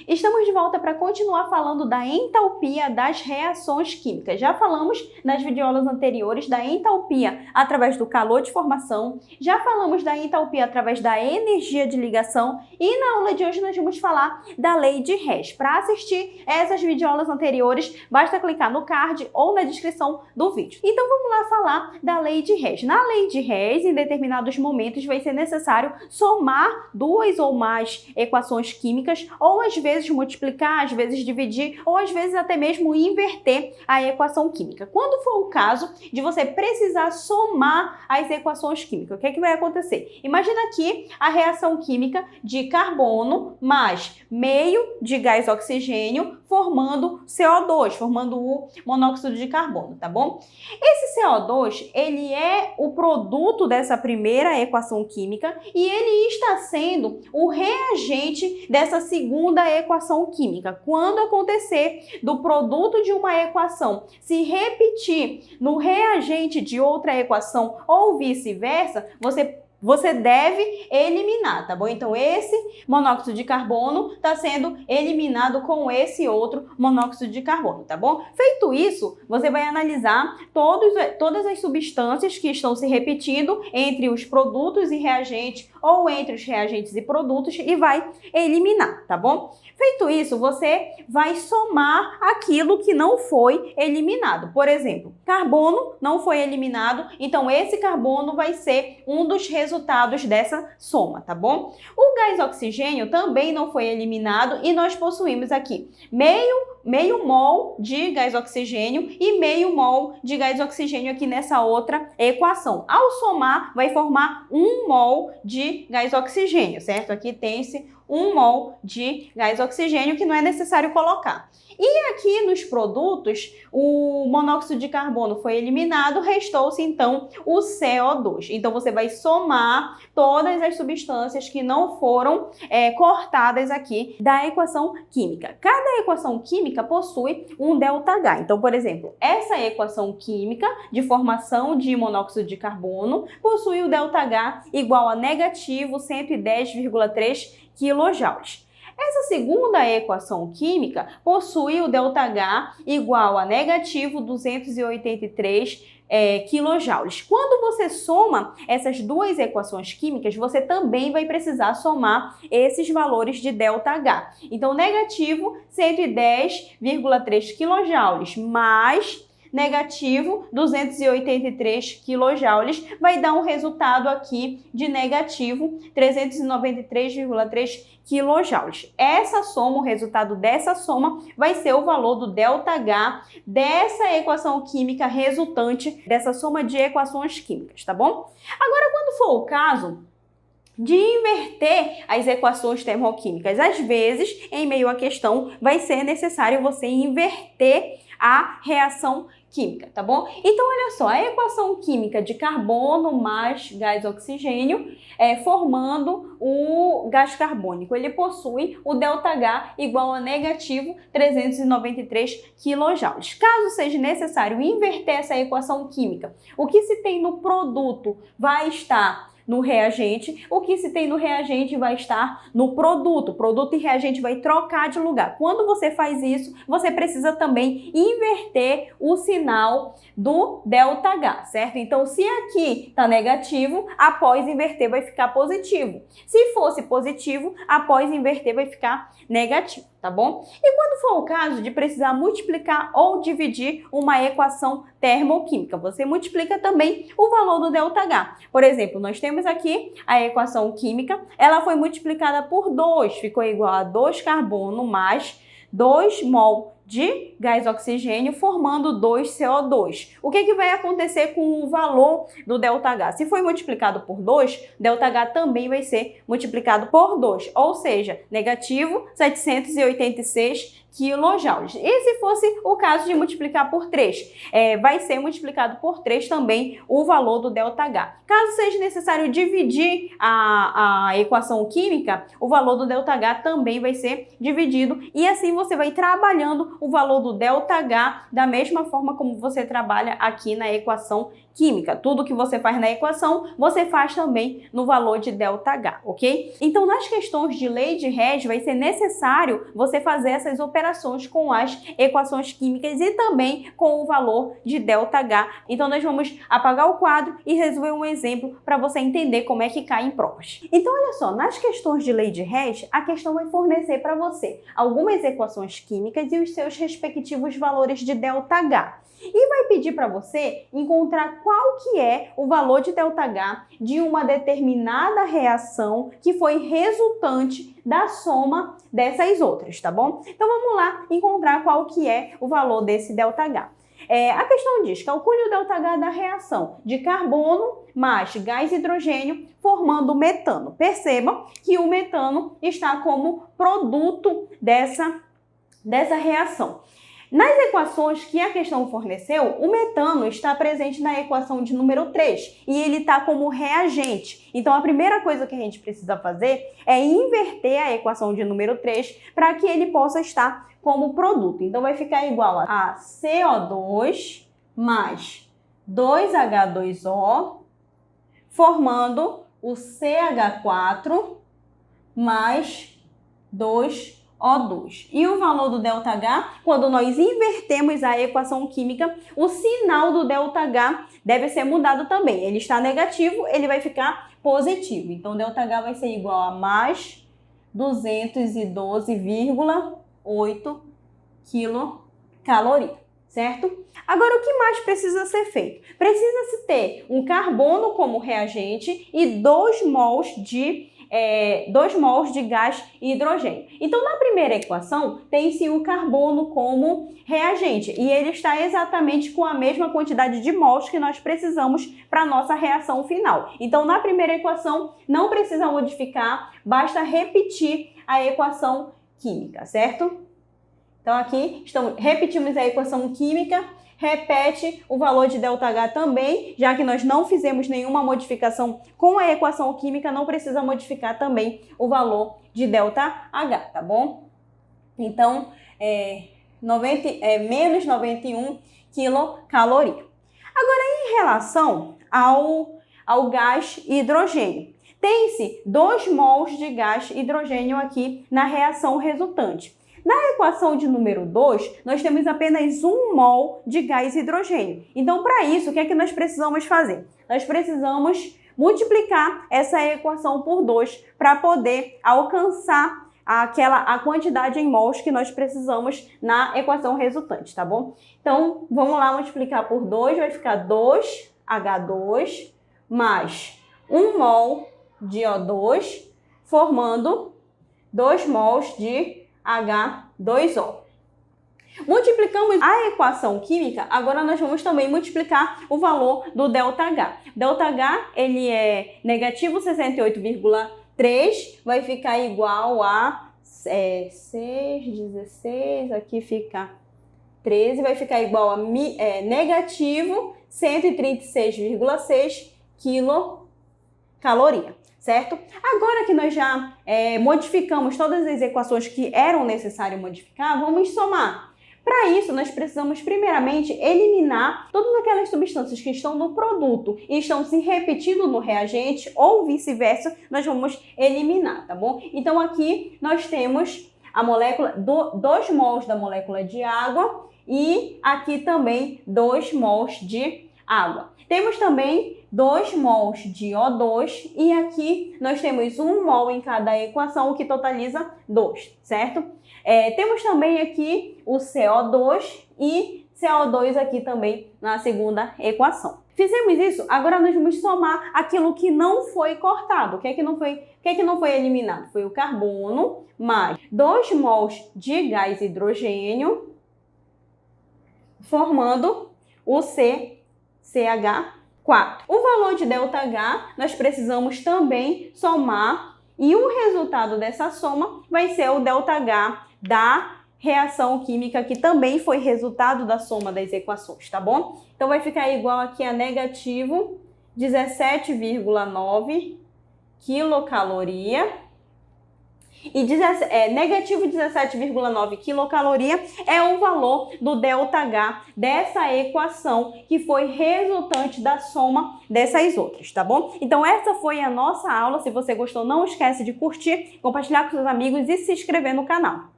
Estamos de volta para continuar falando da entalpia das reações químicas. Já falamos nas videoaulas anteriores da entalpia através do calor de formação, já falamos da entalpia através da energia de ligação e na aula de hoje nós vamos falar da lei de Hess. Para assistir essas videoaulas anteriores, basta clicar no card ou na descrição do vídeo. Então vamos lá falar da lei de Hess. Na lei de Hess, em determinados momentos vai ser necessário somar duas ou mais equações químicas, ou às vezes multiplicar, às vezes dividir, ou às vezes até mesmo inverter a equação química. Quando for o caso de você precisar somar as equações químicas, o que é que vai acontecer? Imagina aqui a reação química de carbono mais meio de gás oxigênio formando CO2, formando o monóxido de carbono, tá bom? Esse CO2, ele é o produto dessa primeira equação química e ele está sendo o reagente dessa segunda equação química. Quando acontecer do produto de uma equação se repetir no reagente de outra equação ou vice-versa, você deve eliminar, tá bom? Então, esse monóxido de carbono está sendo eliminado com esse outro monóxido de carbono, tá bom? Feito isso, você vai analisar todas as substâncias que estão se repetindo entre os produtos e reagentes ou entre os reagentes e produtos e vai eliminar, tá bom? Feito isso, você vai somar aquilo que não foi eliminado. Por exemplo, carbono não foi eliminado, então esse carbono vai ser um dos resultados dessa soma, tá bom? O gás oxigênio também não foi eliminado e nós possuímos aqui meio mol de gás oxigênio e meio mol de gás oxigênio aqui nessa outra equação. Ao somar, vai formar 1 mol de gás oxigênio, certo? Aqui tem-se 1 mol de gás oxigênio que não é necessário colocar. E aqui nos produtos, o monóxido de carbono foi eliminado, restou-se então o CO2. Então você vai somar todas as substâncias que não foram cortadas aqui da equação química. Cada equação química possui um ΔH. Então, por exemplo, essa equação química de formação de monóxido de carbono possui o ΔH igual a negativo 110,3 kJ. Essa segunda equação química possui o ΔH igual a negativo 283 kJ. Quando você soma essas duas equações químicas, você também vai precisar somar esses valores de ΔH. Então, negativo 110,3 kJ mais negativo 283 kJ vai dar um resultado aqui de negativo 393,3 kJ. Essa soma, o resultado dessa soma vai ser o valor do ΔH dessa equação química resultante dessa soma de equações químicas, tá bom? Agora, quando for o caso de inverter as equações termoquímicas, às vezes, em meio à questão, vai ser necessário você inverter a reação química, tá bom? Então, olha só, a equação química de carbono mais gás oxigênio formando o gás carbônico. Ele possui o ΔH igual a negativo 393 kJ. Caso seja necessário inverter essa equação química, o que se tem no produto vai estar no reagente, o que se tem no reagente vai estar no produto. Produto e reagente vai trocar de lugar. Quando você faz isso, você precisa também inverter o sinal do ΔH, certo? Então, se aqui está negativo, após inverter vai ficar positivo. Se fosse positivo, após inverter vai ficar negativo, tá bom? E quando for o caso de precisar multiplicar ou dividir uma equação termoquímica, você multiplica também o valor do ΔH. Por exemplo, nós temos aqui a equação química, ela foi multiplicada por 2, ficou igual a 2 carbono mais 2 mol de gás oxigênio formando 2 CO2. O que vai acontecer com o valor do ΔH? Se foi multiplicado por 2, ΔH também vai ser multiplicado por 2, ou seja, negativo 786 quilojoules. E se fosse o caso de multiplicar por 3, vai ser multiplicado por 3 também o valor do ΔH. Caso seja necessário dividir a equação química, o valor do ΔH também vai ser dividido e assim você vai trabalhando o valor do ΔH da mesma forma como você trabalha aqui na equação química. Tudo que você faz na equação, você faz também no valor de ΔH, ok? Então, nas questões de lei de Hess, vai ser necessário você fazer essas operações com as equações químicas e também com o valor de ΔH. Então, nós vamos apagar o quadro e resolver um exemplo para você entender como é que cai em provas. Então, olha só, nas questões de lei de Hess, a questão vai fornecer para você algumas equações químicas e os seus respectivos valores de ΔH. E vai pedir para você encontrar qual que é o valor de ΔH de uma determinada reação que foi resultante da soma dessas outras, tá bom? Então vamos lá encontrar qual que é o valor desse ΔH. A questão diz, calcule o ΔH da reação de carbono mais gás hidrogênio formando metano. Percebam que o metano está como produto dessa reação. Nas equações que a questão forneceu, o metano está presente na equação de número 3 e ele está como reagente. Então, a primeira coisa que a gente precisa fazer é inverter a equação de número 3 para que ele possa estar como produto. Então, vai ficar igual a CO2 mais 2H2O formando o CH4 mais 2O2. E o valor do ΔH, quando nós invertemos a equação química, o sinal do ΔH deve ser mudado também. Ele está negativo, ele vai ficar positivo. Então, o ΔH vai ser igual a mais 212,8 quilocaloria, certo? Agora, o que mais precisa ser feito? Precisa-se ter um carbono como reagente e 2 mols de gás e hidrogênio. Então, na primeira equação, tem-se o carbono como reagente e ele está exatamente com a mesma quantidade de mols que nós precisamos para a nossa reação final. Então, na primeira equação, não precisa modificar, basta repetir a equação química, certo? Então, aqui repetimos a equação química, repete o valor de ΔH também, já que nós não fizemos nenhuma modificação com a equação química, não precisa modificar também o valor de ΔH, tá bom? Então, menos 91 quilocaloria. Agora, em relação ao gás e hidrogênio, tem-se 2 mols de gás e hidrogênio aqui na reação resultante. Na equação de número 2, nós temos apenas 1 mol de gás e hidrogênio. Então, para isso, o que é que nós precisamos fazer? Nós precisamos multiplicar essa equação por 2 para poder alcançar a quantidade em mols que nós precisamos na equação resultante, tá bom? Então, vamos lá multiplicar por 2, vai ficar 2H2 mais 1 mol de O2, formando 2 mols de H2O. Multiplicamos a equação química, agora nós vamos também multiplicar o valor do ΔH. ΔH, ele é negativo 68,3, vai ficar igual a 6, 16, aqui fica 13, vai ficar igual a negativo 136,6 quilocaloria. Certo? Agora que nós já modificamos todas as equações que eram necessário modificar, vamos somar. Para isso, nós precisamos primeiramente eliminar todas aquelas substâncias que estão no produto e estão se repetindo no reagente ou vice-versa, nós vamos eliminar, tá bom? Então, aqui nós temos a molécula, 2 mols da molécula de água e aqui também 2 mols de água. Temos também 2 mols de O2 e aqui nós temos 1 mol em cada equação, o que totaliza 2, certo? Temos também aqui o CO2 e CO2 aqui também na segunda equação. Fizemos isso, agora nós vamos somar aquilo que não foi cortado. O que é que não foi eliminado? Foi o carbono mais 2 mols de gás hidrogênio, formando o CH4. O valor de ΔH nós precisamos também somar e o resultado dessa soma vai ser o ΔH da reação química que também foi resultado da soma das equações, tá bom? Então vai ficar igual aqui a negativo 17,9 quilocaloria. E negativo 17,9 quilocaloria é o valor do ΔH dessa equação que foi resultante da soma dessas outras, tá bom? Então essa foi a nossa aula. Se você gostou, não esquece de curtir, compartilhar com seus amigos e se inscrever no canal.